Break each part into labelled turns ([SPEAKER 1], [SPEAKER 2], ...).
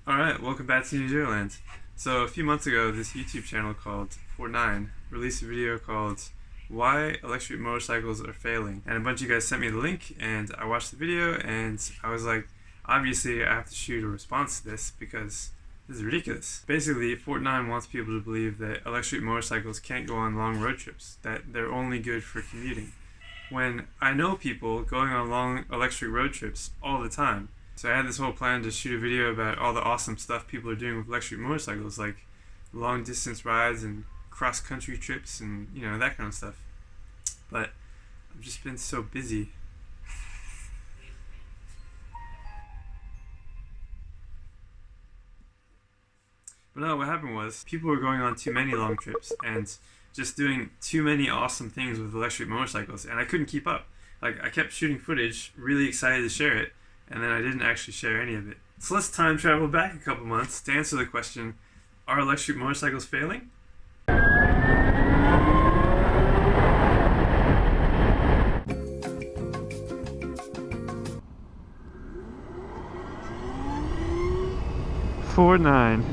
[SPEAKER 1] Alright, welcome back to NewZeroland. So a few months ago, this YouTube channel called Fortnine released a video called Why Electric Motorcycles Are Failing. And a bunch of you guys sent me the link and I watched the video and I was like, obviously I have to shoot a response to this because this is ridiculous. Basically, Fortnine wants people to believe that electric motorcycles can't go on long road trips, that they're only good for commuting. When I know people going on long electric road trips all the time. So I had this whole plan to shoot a video about all the awesome stuff people are doing with electric motorcycles, like long distance rides and cross country trips and, you know, that kind of stuff. But I've just been so busy. But no, what happened was people were going on too many long trips and just doing too many awesome things with electric motorcycles, and I couldn't keep up. Like, I kept shooting footage, really excited to share it, and then I didn't actually share any of it. So let's time travel back a couple months to answer the question, are electric motorcycles failing? Fortnine.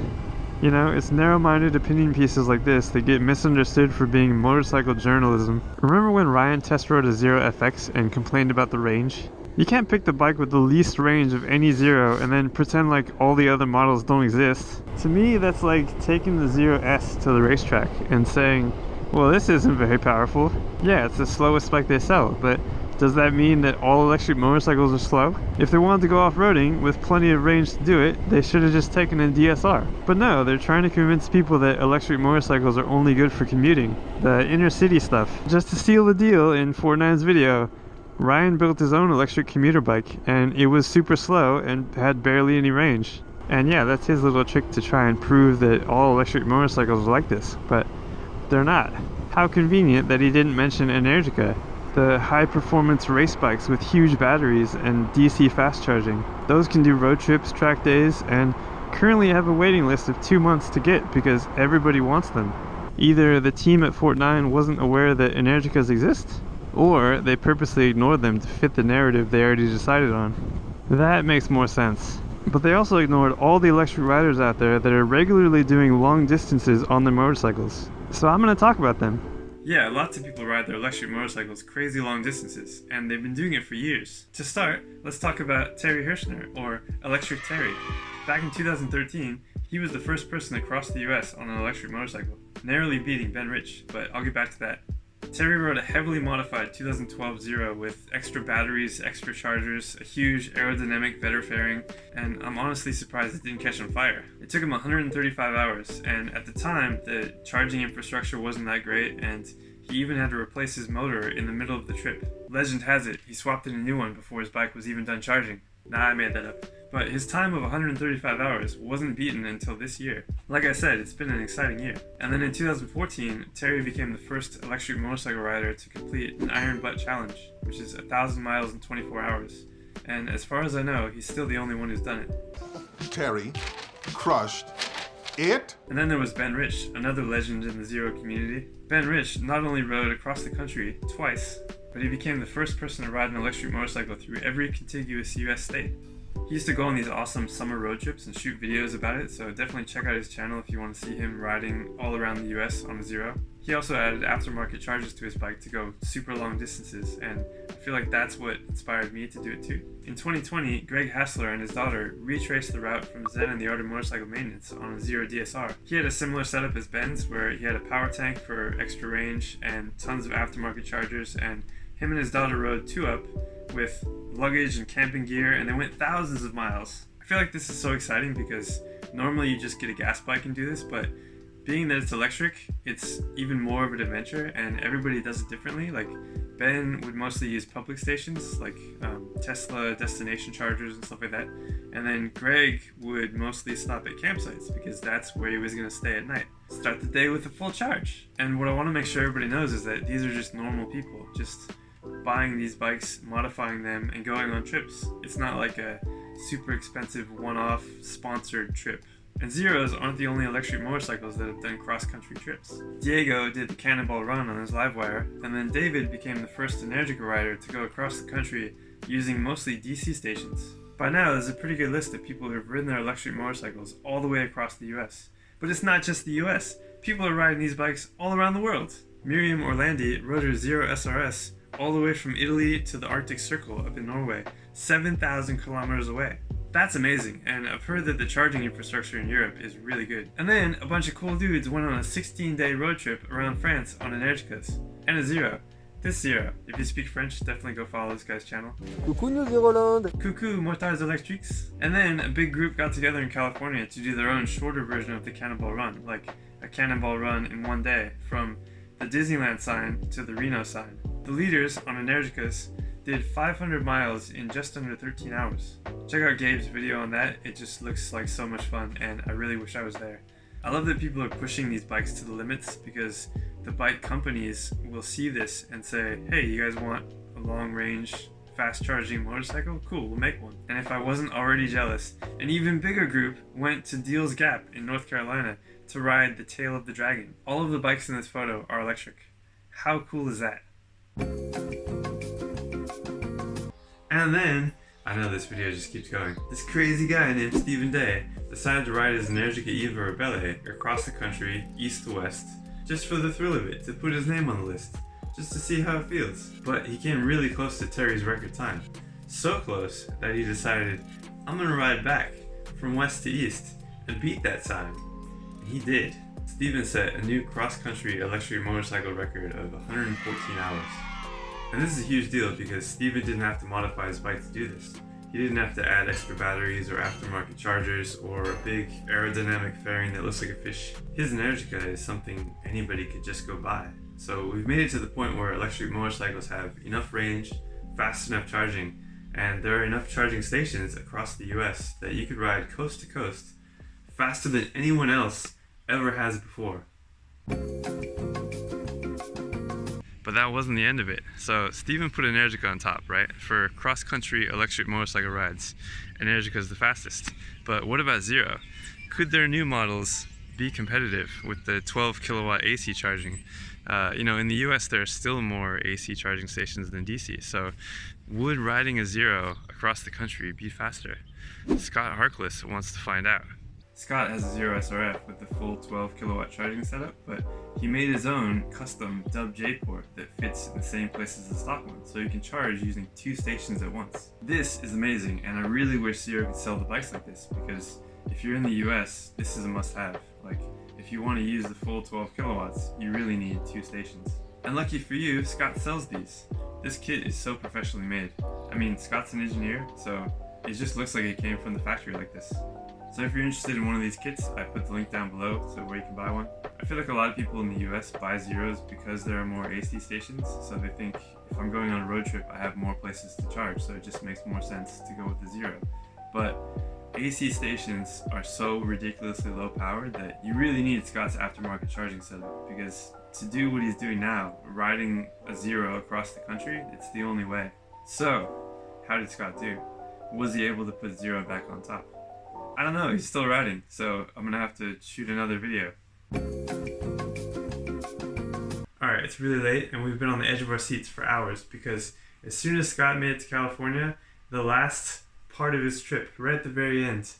[SPEAKER 1] You know, it's narrow-minded opinion pieces like this that get misunderstood for being motorcycle journalism. Remember when Ryan test rode a Zero FX and complained about the range? You can't pick the bike with the least range of any Zero and then pretend like all the other models don't exist. To me, that's like taking the Zero S to the racetrack and saying, well, this isn't very powerful. Yeah, it's the slowest bike they sell, but does that mean that all electric motorcycles are slow? If they wanted to go off-roading with plenty of range to do it, they should have just taken a DSR. But no, they're trying to convince people that electric motorcycles are only good for commuting, the inner city stuff. Just to seal the deal, in Fortnine's video, Ryan built his own electric commuter bike, and it was super slow and had barely any range. And yeah, that's his little trick to try and prove that all electric motorcycles are like this, but they're not. How convenient that he didn't mention Energica, the high-performance race bikes with huge batteries and DC fast charging. Those can do road trips, track days, and currently have a waiting list of 2 months to get because everybody wants them. Either the team at Fortnine wasn't aware that Energicas exist, or they purposely ignored them to fit the narrative they already decided on. That makes more sense. But they also ignored all the electric riders out there that are regularly doing long distances on their motorcycles. So I'm going to talk about them. Yeah, lots of people ride their electric motorcycles crazy long distances, and they've been doing it for years. To start, let's talk about Terry Hershner, or Electric Terry. Back in 2013, he was the first person to cross the US on an electric motorcycle, narrowly beating Ben Rich, but I'll get back to that. Terry rode a heavily modified 2012 Zero with extra batteries, extra chargers, a huge aerodynamic Vetter fairing, and I'm honestly surprised it didn't catch on fire. It took him 135 hours, and at the time, the charging infrastructure wasn't that great, and he even had to replace his motor in the middle of the trip. Legend has it, he swapped in a new one before his bike was even done charging. Nah, I made that up. But his time of 135 hours wasn't beaten until this year. Like I said, it's been an exciting year. And then in 2014, Terry became the first electric motorcycle rider to complete an Iron Butt Challenge, which is 1,000 miles in 24 hours. And as far as I know, he's still the only one who's done it.
[SPEAKER 2] Terry crushed it.
[SPEAKER 1] And then there was Ben Rich, another legend in the Zero community. Ben Rich not only rode across the country twice, but he became the first person to ride an electric motorcycle through every contiguous US state. He used to go on these awesome summer road trips and shoot videos about it, so definitely check out his channel if you want to see him riding all around the US on a Zero. He also added aftermarket charges to his bike to go super long distances, and I feel like that's what inspired me to do it too. In 2020, Greg Hassler and his daughter retraced the route from Zen and the Art of Motorcycle Maintenance on a Zero DSR. He had a similar setup as Ben's, where he had a power tank for extra range and tons of aftermarket chargers, and him and his daughter rode 2-up with luggage and camping gear, and they went thousands of miles. I feel like this is so exciting because normally you just get a gas bike and do this, but being that it's electric, it's even more of an adventure, and everybody does it differently. Like, Ben would mostly use public stations, like Tesla destination chargers and stuff like that, and then Greg would mostly stop at campsites because that's where he was going to stay at night. Start the day with a full charge. And what I want to make sure everybody knows is that these are just normal people, just buying these bikes, modifying them, and going on trips. It's not like a super expensive one-off sponsored trip. And Zeros aren't the only electric motorcycles that have done cross-country trips. Diego did the Cannonball Run on his Livewire, and then David became the first Energica rider to go across the country using mostly DC stations. By now, there's a pretty good list of people who have ridden their electric motorcycles all the way across the US. But it's not just the US. People are riding these bikes all around the world. Miriam Orlandi rode her Zero SRS all the way from Italy to the Arctic Circle up in Norway, 7,000 kilometers away. That's amazing, and I've heard that the charging infrastructure in Europe is really good. And then a bunch of cool dudes went on a 16-day road trip around France on an électriques and a Zero. This Zero. If you speak French, definitely go follow this guy's channel.
[SPEAKER 3] Coucou NewZeroland!
[SPEAKER 1] Coucou Motards électriques. And then a big group got together in California to do their own shorter version of the Cannonball Run, like a Cannonball Run in one day, from the Disneyland sign to the Reno sign. The leaders on Energicas did 500 miles in just under 13 hours. Check out Gabe's video on that, it just looks like so much fun and I really wish I was there. I love that people are pushing these bikes to the limits because the bike companies will see this and say, hey, you guys want a long range, fast charging motorcycle? Cool, we'll make one. And if I wasn't already jealous, an even bigger group went to Deals Gap in North Carolina to ride the Tail of the Dragon. All of the bikes in this photo are electric. How cool is that? And then, I know this video just keeps going, this crazy guy named Stephen Day decided to ride his Energica Eva Rebelle across the country, east to west, just for the thrill of it, to put his name on the list, just to see how it feels. But he came really close to Terry's record time. So close that he decided, I'm gonna ride back from west to east and beat that time. And he did. Stephen set a new cross-country electric motorcycle record of 114 hours. And this is a huge deal because Stephen didn't have to modify his bike to do this. He didn't have to add extra batteries or aftermarket chargers or a big aerodynamic fairing that looks like a fish. His Energica is something anybody could just go buy. So we've made it to the point where electric motorcycles have enough range, fast enough charging, and there are enough charging stations across the US that you could ride coast to coast faster than anyone else ever has before. But that wasn't the end of it. So Stephen put an Energica on top, right? For cross-country electric motorcycle rides. Energica is the fastest. But what about Zero? Could their new models be competitive with the 12 kilowatt AC charging? In the US there are still more AC charging stations than DC, so would riding a Zero across the country be faster? Scott Harkless wants to find out. Scott has a Zero SRF with the full 12 kilowatt charging setup, but he made his own custom Dub J port that fits in the same place as the stock one, so you can charge using 2 stations at once. This is amazing, and I really wish Zero could sell the bikes like this, because if you're in the US, this is a must-have. Like, if you want to use the full 12 kilowatts, you really need 2 stations. And lucky for you, Scott sells these. This kit is so professionally made. I mean, Scott's an engineer, so it just looks like it came from the factory like this. So if you're interested in one of these kits, I put the link down below so where you can buy one. I feel like a lot of people in the US buy Zeros because there are more AC stations, so they think if I'm going on a road trip I have more places to charge, so it just makes more sense to go with the Zero. But AC stations are so ridiculously low powered that you really need Scott's aftermarket charging setup, because to do what he's doing now, riding a Zero across the country, it's the only way. So, how did Scott do? Was he able to put Zero back on top? I don't know, he's still riding, so I'm gonna have to shoot another video. Alright, it's really late and we've been on the edge of our seats for hours because as soon as Scott made it to California, the last part of his trip, right at the very end,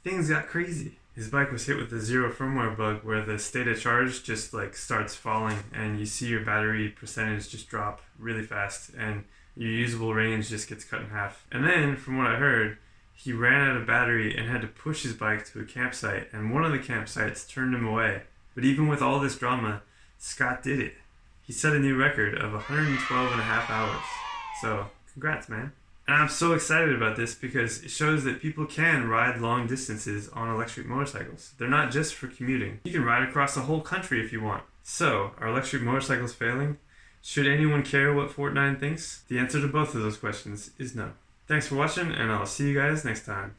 [SPEAKER 1] things got crazy. His bike was hit with a Zero firmware bug where the state of charge just starts falling and you see your battery percentage just drop really fast and your usable range just gets cut in half. And then, from what I heard, he ran out of battery and had to push his bike to a campsite, and one of the campsites turned him away. But even with all this drama, Scott did it. He set a new record of 112 and a half hours. So, congrats, man. And I'm so excited about this because it shows that people can ride long distances on electric motorcycles. They're not just for commuting. You can ride across the whole country if you want. So, are electric motorcycles failing? Should anyone care what Fortnine thinks? The answer to both of those questions is no. Thanks for watching, and I'll see you guys next time.